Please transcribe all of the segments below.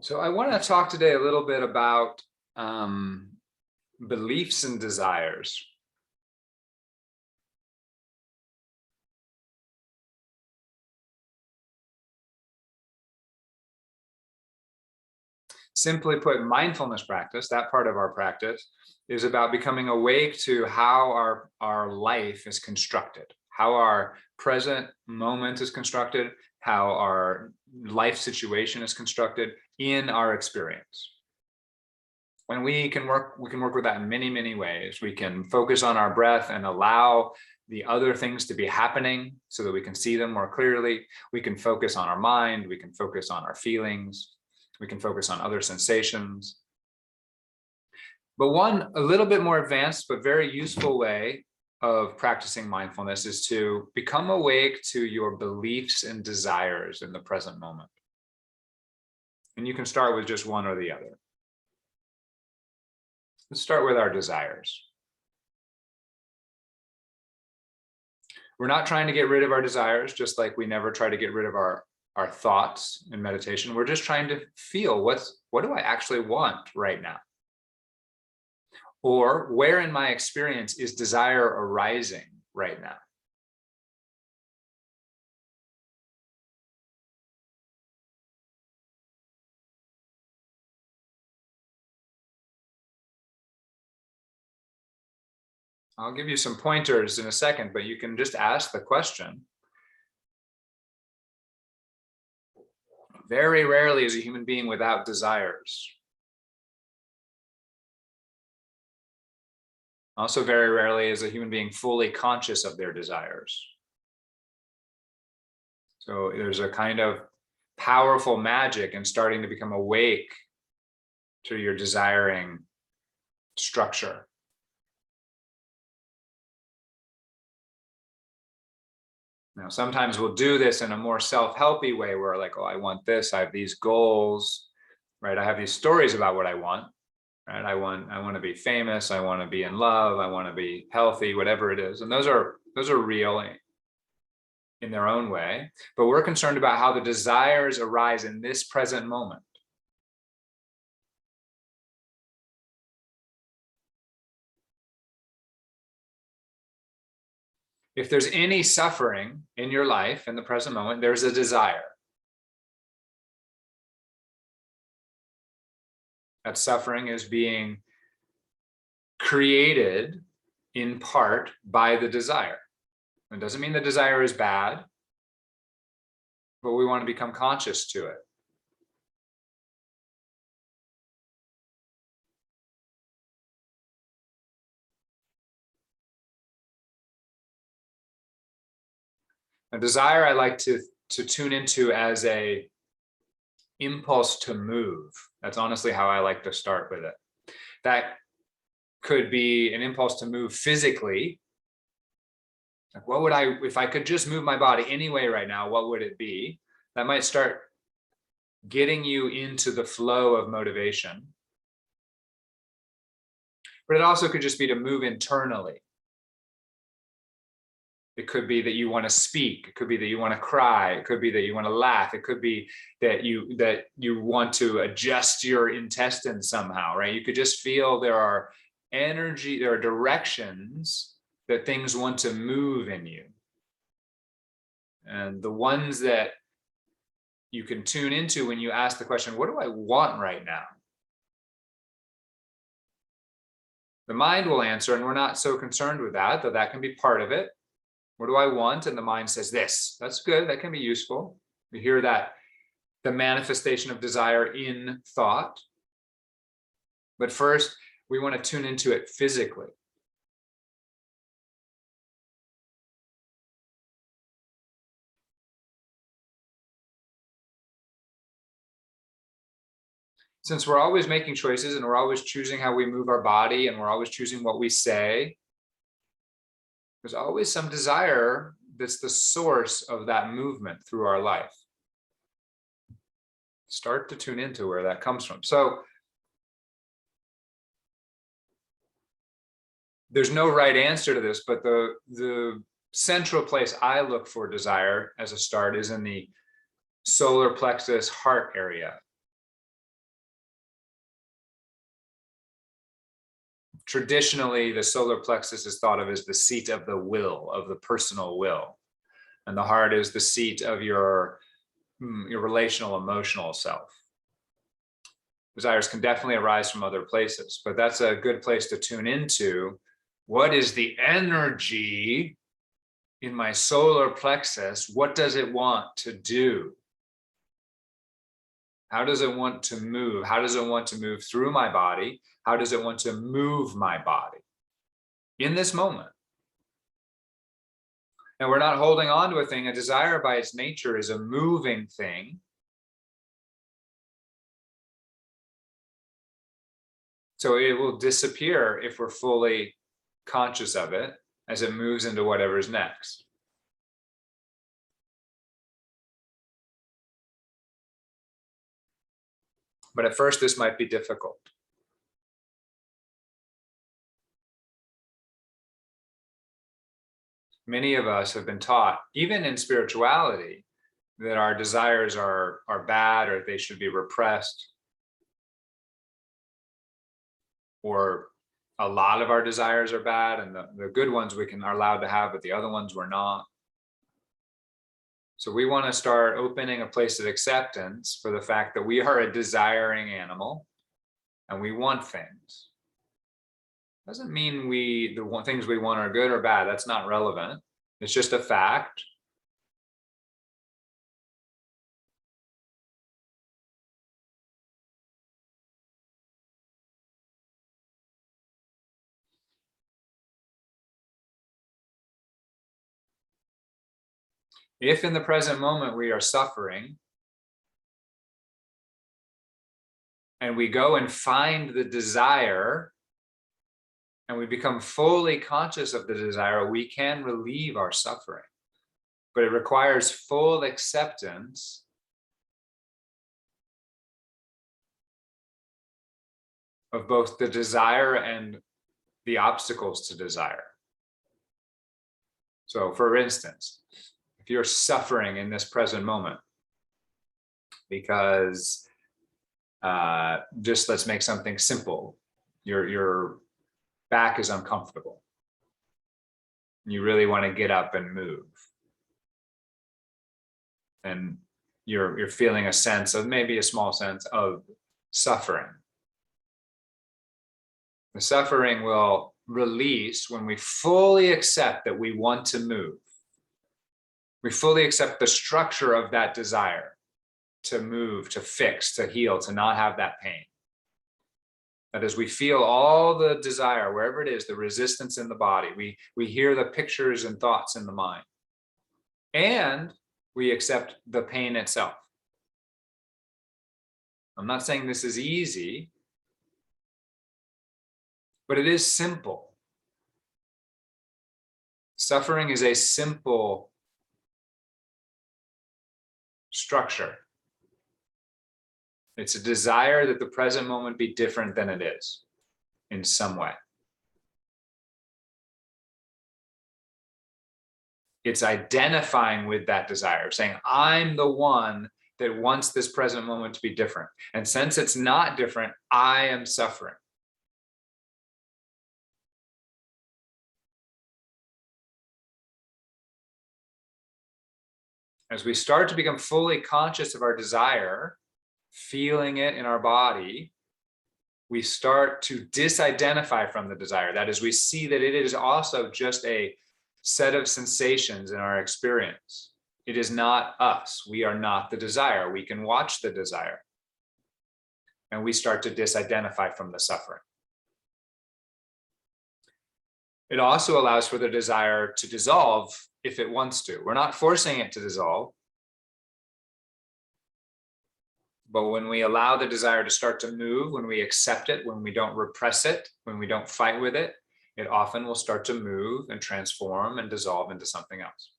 So I want to talk today a little bit about um, beliefs and desires. Simply put, mindfulness practice, that part of our practice, is about becoming awake to how our life is constructed, how our present moment is constructed, how our life situation is constructed in our experience. And we can work with that in many, many ways. We can focus on our breath and allow the other things to be happening so that we can see them more clearly. We can focus on our mind. We can focus on our feelings. We can focus on other sensations. But one a little bit more advanced, but very useful way of practicing mindfulness is to become awake to your beliefs and desires in the present moment. And you can start with just one or the other. Let's start with our desires. We're not trying to get rid of our desires, just like we never try to get rid of our thoughts in meditation. We're just trying to feel what do I actually want right now? Or where in my experience is desire arising right now? I'll give you some pointers in a second, but you can just ask the question. Very rarely is a human being without desires. Also, very rarely is a human being fully conscious of their desires. So there's a kind of powerful magic in starting to become awake to your desiring structure. Now, sometimes we'll do this in a more self-helpy way where like, oh, I want this, I have these goals, right? I have these stories about what I want, right? I want to be famous, I want to be in love, I want to be healthy, whatever it is. And those are real in their own way, but we're concerned about how the desires arise in this present moment. If there's any suffering in your life in the present moment, there's a desire. That suffering is being created in part by the desire. It doesn't mean the desire is bad, but we want to become conscious to it. A desire I like to tune into as a impulse to move. That's honestly how I like to start with it. That could be an impulse to move physically. Like, what would if I could just move my body any way right now, what would it be? That might start getting you into the flow of motivation. But it also could just be to move internally. It could be that you want to speak. It could be that you want to cry. It could be that you want to laugh. It could be that you want to adjust your intestines somehow, right? You could just feel there are directions that things want to move in you. And the ones that you can tune into when you ask the question, what do I want right now? The mind will answer, and we're not so concerned with that, though that can be part of it. What do I want? And the mind says this. That's good. That can be useful. We hear that, the manifestation of desire in thought. But first, we want to tune into it physically. Since we're always making choices and we're always choosing how we move our body and we're always choosing what we say, there's always some desire that's the source of that movement through our life. Start to tune into where that comes from. So there's no right answer to this, but the central place I look for desire as a start is in the solar plexus heart area. Traditionally, the solar plexus is thought of as the seat of the will, of the personal will. And the heart is the seat of your relational, emotional self. Desires can definitely arise from other places, but that's a good place to tune into. What is the energy in my solar plexus? What does it want to do? How does it want to move? How does it want to move through my body? How does it want to move my body in this moment? And we're not holding on to a thing. A desire by its nature is a moving thing. So it will disappear if we're fully conscious of it as it moves into whatever's next. But at first, this might be difficult. Many of us have been taught, even in spirituality, that our desires are bad, or they should be repressed, or a lot of our desires are bad, and the good ones are allowed to have, but the other ones we're not. So we want to start opening a place of acceptance for the fact that we are a desiring animal and we want things. Doesn't mean the things we want are good or bad. That's not relevant. It's just a fact. If in the present moment we are suffering, and we go and find the desire, and we become fully conscious of the desire, we can relieve our suffering. But it requires full acceptance of both the desire and the obstacles to desire. So, for instance, if you're suffering in this present moment because just let's make something simple, your back is uncomfortable, you really want to get up and move, and you're feeling a sense of, maybe a small sense of suffering. The suffering will release when we fully accept that we want to move. We fully accept the structure of that desire to move, to fix, to heal, to not have that pain. That as we feel all the desire, wherever it is, the resistance in the body, we hear the pictures and thoughts in the mind, and we accept the pain itself. I'm not saying this is easy, but it is simple. Suffering is a simple structure. It's a desire that the present moment be different than it is in some way. It's identifying with that desire, saying, I'm the one that wants this present moment to be different. And since it's not different, I am suffering. As we start to become fully conscious of our desire, feeling it in our body, we start to disidentify from the desire. That is, we see that it is also just a set of sensations in our experience. It is not us. We are not the desire. We can watch the desire. And we start to disidentify from the suffering. It also allows for the desire to dissolve if it wants to. We're not forcing it to dissolve. But when we allow the desire to start to move, when we accept it, when we don't repress it, when we don't fight with it, it often will start to move and transform and dissolve into something else.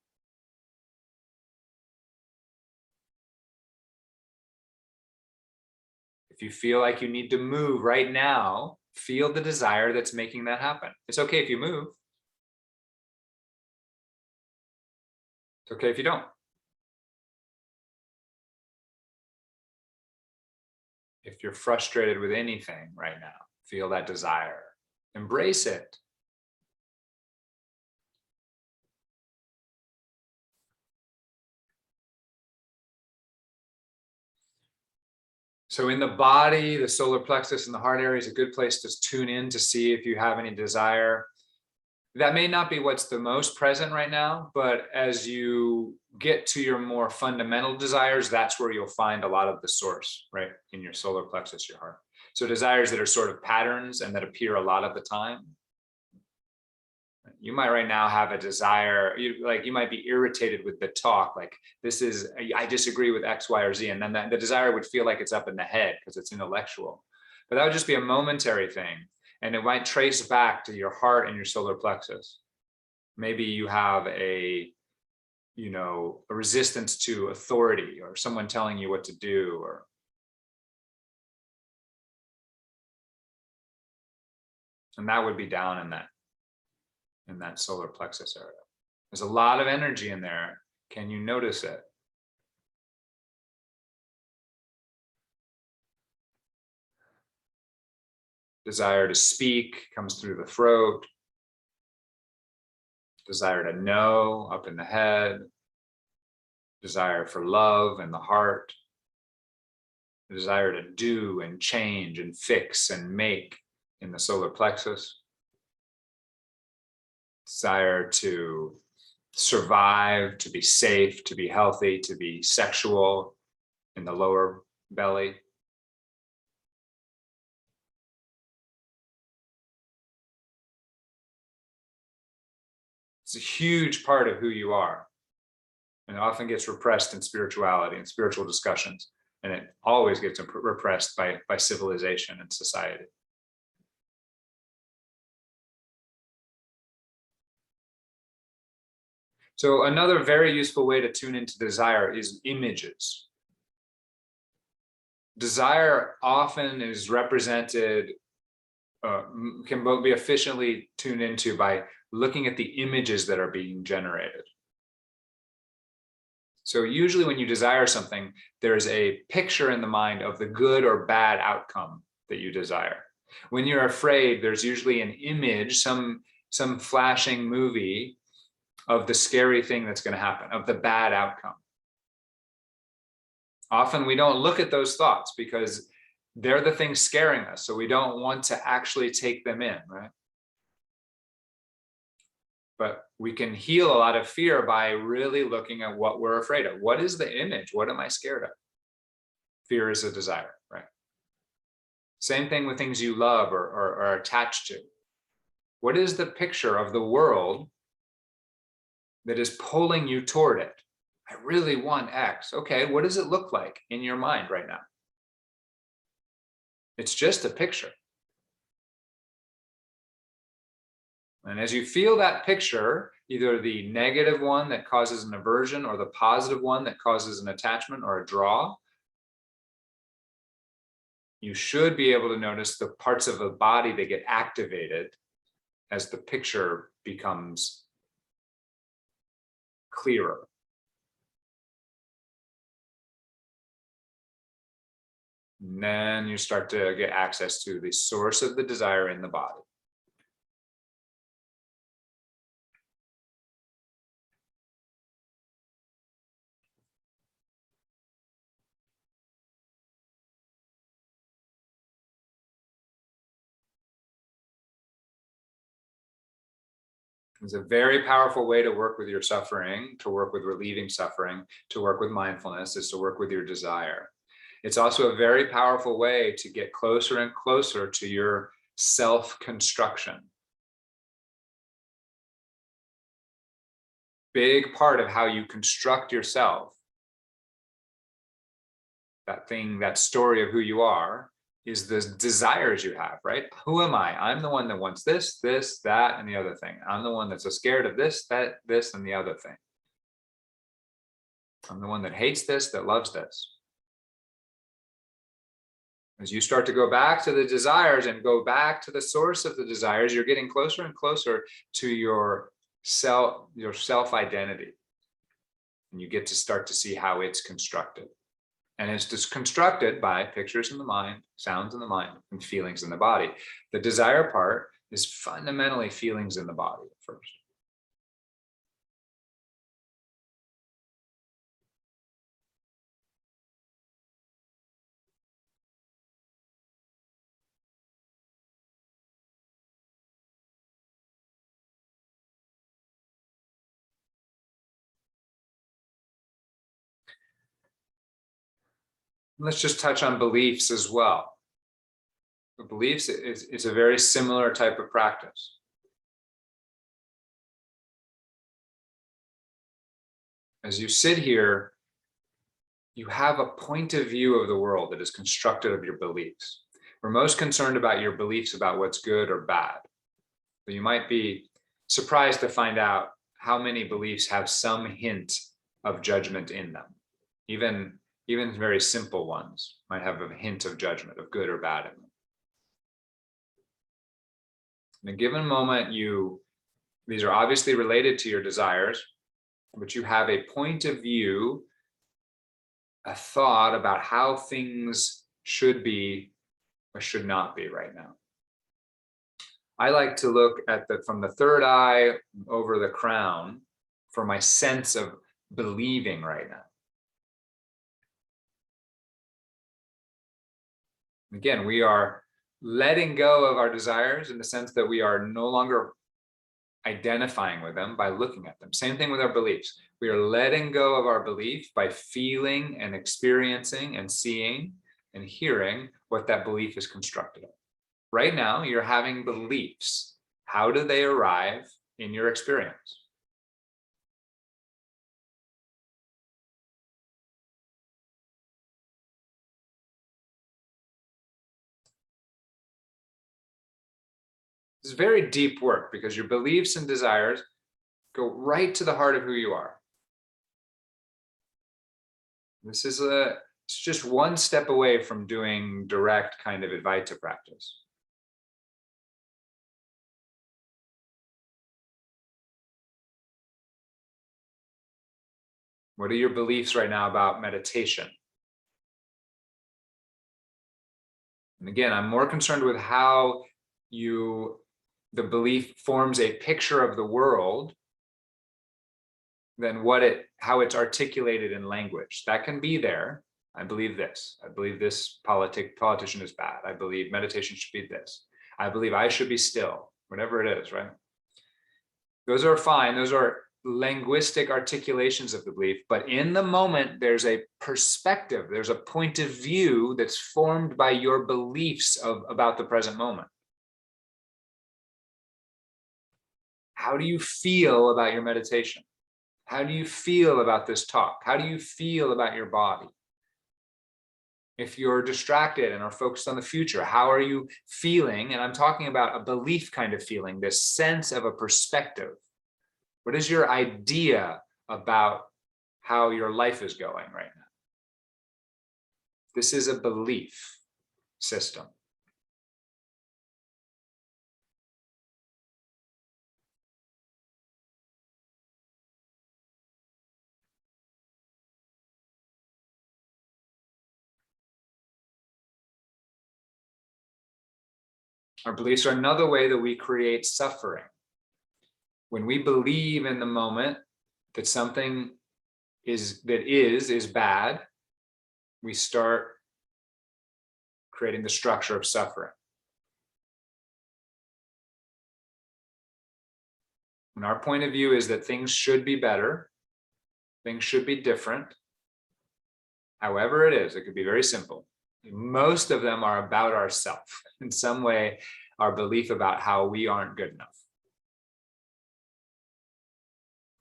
If you feel like you need to move right now, feel the desire that's making that happen. It's okay if you move. It's okay if you don't. If you're frustrated with anything right now, feel that desire. Embrace it. So in the body, the solar plexus and the heart area is a good place to tune in to see if you have any desire. That may not be what's the most present right now, but as you get to your more fundamental desires, that's where you'll find a lot of the source, right? In your solar plexus, your heart. So desires that are sort of patterns and that appear a lot of the time. You might right now have a desire, you might be irritated with the talk, like I disagree with X, Y, or Z. And then the desire would feel like it's up in the head because it's intellectual. But that would just be a momentary thing. And it might trace back to your heart and your solar plexus. Maybe you have a resistance to authority or someone telling you what to do, and that would be down in that solar plexus area. There's a lot of energy in there. Can you notice it? Desire to speak comes through the throat. Desire to know up in the head. Desire for love in the heart. Desire to do and change and fix and make in the solar plexus. Desire to survive, to be safe, to be healthy, to be sexual in the lower belly. It's a huge part of who you are, and it often gets repressed in spirituality and spiritual discussions, and it always gets repressed by civilization and society. So another very useful way to tune into desire is images. Desire often is represented, can both be efficiently tuned into by looking at the images that are being generated. So usually when you desire something, there's a picture in the mind of the good or bad outcome that you desire. When you're afraid, there's usually an image, some flashing movie of the scary thing that's going to happen, of the bad outcome. Often we don't look at those thoughts because they're the things scaring us. So we don't want to actually take them in, right? But we can heal a lot of fear by really looking at what we're afraid of. What is the image? What am I scared of? Fear is a desire, right? Same thing with things you love or are attached to. What is the picture of the world that is pulling you toward it? I really want X. Okay, what does it look like in your mind right now? It's just a picture. And as you feel that picture, either the negative one that causes an aversion or the positive one that causes an attachment or a draw, you should be able to notice the parts of the body that get activated as the picture becomes clearer. And then you start to get access to the source of the desire in the body. It's a very powerful way to work with your suffering, to work with relieving suffering, to work with mindfulness, is to work with your desire. It's also a very powerful way to get closer and closer to your self-construction. Big part of how you construct yourself, that thing, that story of who you are, is the desires you have, right? Who am I? I'm the one that wants this, this, that, and the other thing. I'm the one that's so scared of this, that, this, and the other thing. I'm the one that hates this, that loves this. As you start to go back to the desires and go back to the source of the desires, you're getting closer and closer to your self-identity. And you get to start to see how it's constructed. And it's just constructed by pictures in the mind, sounds in the mind, and feelings in the body. The desire part is fundamentally feelings in the body at first. Let's just touch on beliefs as well. The beliefs is a very similar type of practice. As you sit here, you have a point of view of the world that is constructed of your beliefs. We're most concerned about your beliefs about what's good or bad. But you might be surprised to find out how many beliefs have some hint of judgment in them. Even very simple ones might have a hint of judgment, of good or bad in them. In a given moment, these are obviously related to your desires, but you have a point of view, a thought about how things should be or should not be right now. I like to look at from the third eye over the crown for my sense of believing right now. Again, we are letting go of our desires in the sense that we are no longer identifying with them by looking at them. Same thing with our beliefs. We are letting go of our belief by feeling and experiencing and seeing and hearing what that belief is constructed of. Right now, you're having beliefs. How do they arrive in your experience? This is very deep work because your beliefs and desires go right to the heart of who you are. This is it's just one step away from doing direct kind of Advaita practice. What are your beliefs right now about meditation? And again, I'm more concerned with how the belief forms a picture of the world than how it's articulated in language. That can be there. I believe this. I believe this politician is bad. I believe meditation should be this. I believe I should be still, whatever it is, right? Those are fine. Those are linguistic articulations of the belief, but in the moment, there's a perspective, there's a point of view that's formed by your beliefs about the present moment. How do you feel about your meditation? How do you feel about this talk? How do you feel about your body? If you're distracted and are focused on the future, how are you feeling? And I'm talking about a belief kind of feeling, this sense of a perspective. What is your idea about how your life is going right now? This is a belief system. Our beliefs are another way that we create suffering. When we believe in the moment that something is bad, we start creating the structure of suffering. And our point of view is that things should be better, things should be different. However it is, it could be very simple. Most of them are about ourselves. In some way, our belief about how we aren't good enough.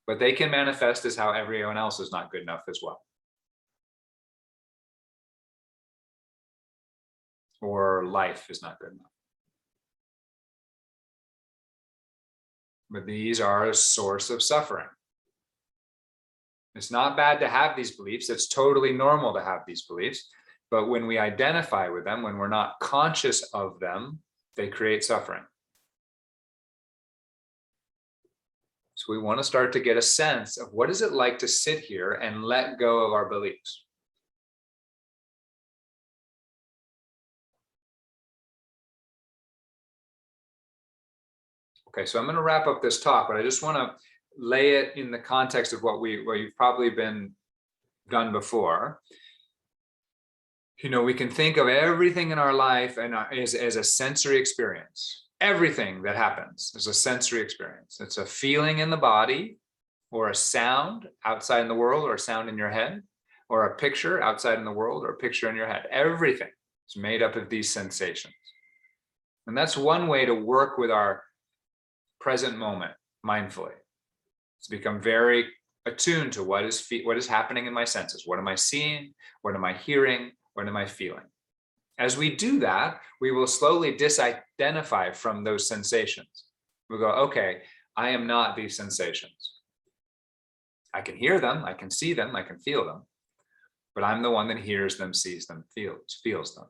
But they can manifest as how everyone else is not good enough as well. Or life is not good enough. But these are a source of suffering. It's not bad to have these beliefs. It's totally normal to have these beliefs. But when we identify with them, when we're not conscious of them, they create suffering. So we want to start to get a sense of what is it like to sit here and let go of our beliefs. Okay, so I'm going to wrap up this talk, but I just want to lay it in the context of what you've probably been done before. You know, we can think of everything in our life and as a sensory experience. Everything that happens is a sensory experience. It's a feeling in the body, or a sound outside in the world, or a sound in your head, or a picture outside in the world, or a picture in your head. Everything is made up of these sensations. And that's one way to work with our present moment mindfully. To become very attuned to what is happening in my senses. What am I seeing? What am I hearing? What am I feeling? As we do that, we will slowly disidentify from those sensations. We'll go, okay, I am not these sensations. I can hear them, I can see them, I can feel them, but I'm the one that hears them, sees them, feels them.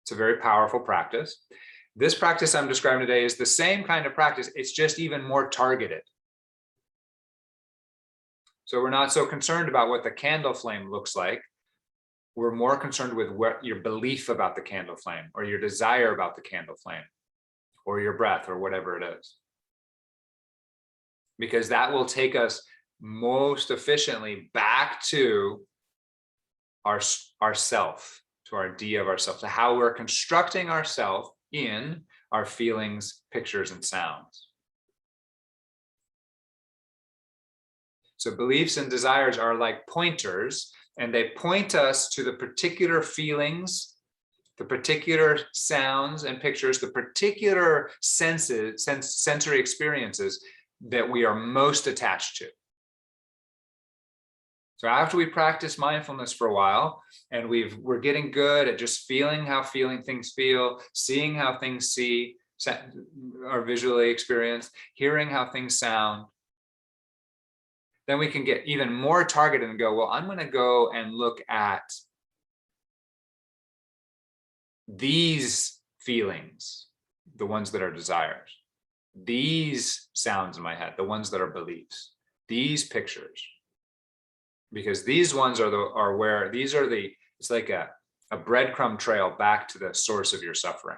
It's a very powerful practice. This practice I'm describing today is the same kind of practice. It's just even more targeted. So we're not so concerned about what the candle flame looks like. We're more concerned with what your belief about the candle flame, or your desire about the candle flame, or your breath, or whatever it is. Because that will take us most efficiently back to our self, to our idea of ourselves, to how we're constructing ourselves in our feelings, pictures, and sounds. So beliefs and desires are like pointers, and they point us to the particular feelings, the particular sounds and pictures, the particular sensory experiences that we are most attached to. So after we practice mindfulness for a while, and we're getting good at just feeling how things feel, seeing how things are visually experienced, hearing how things sound, then we can get even more targeted and go, well, I'm going to go and look at these feelings, the ones that are desires, these sounds in my head, the ones that are beliefs, these pictures, because these ones it's like a breadcrumb trail back to the source of your suffering.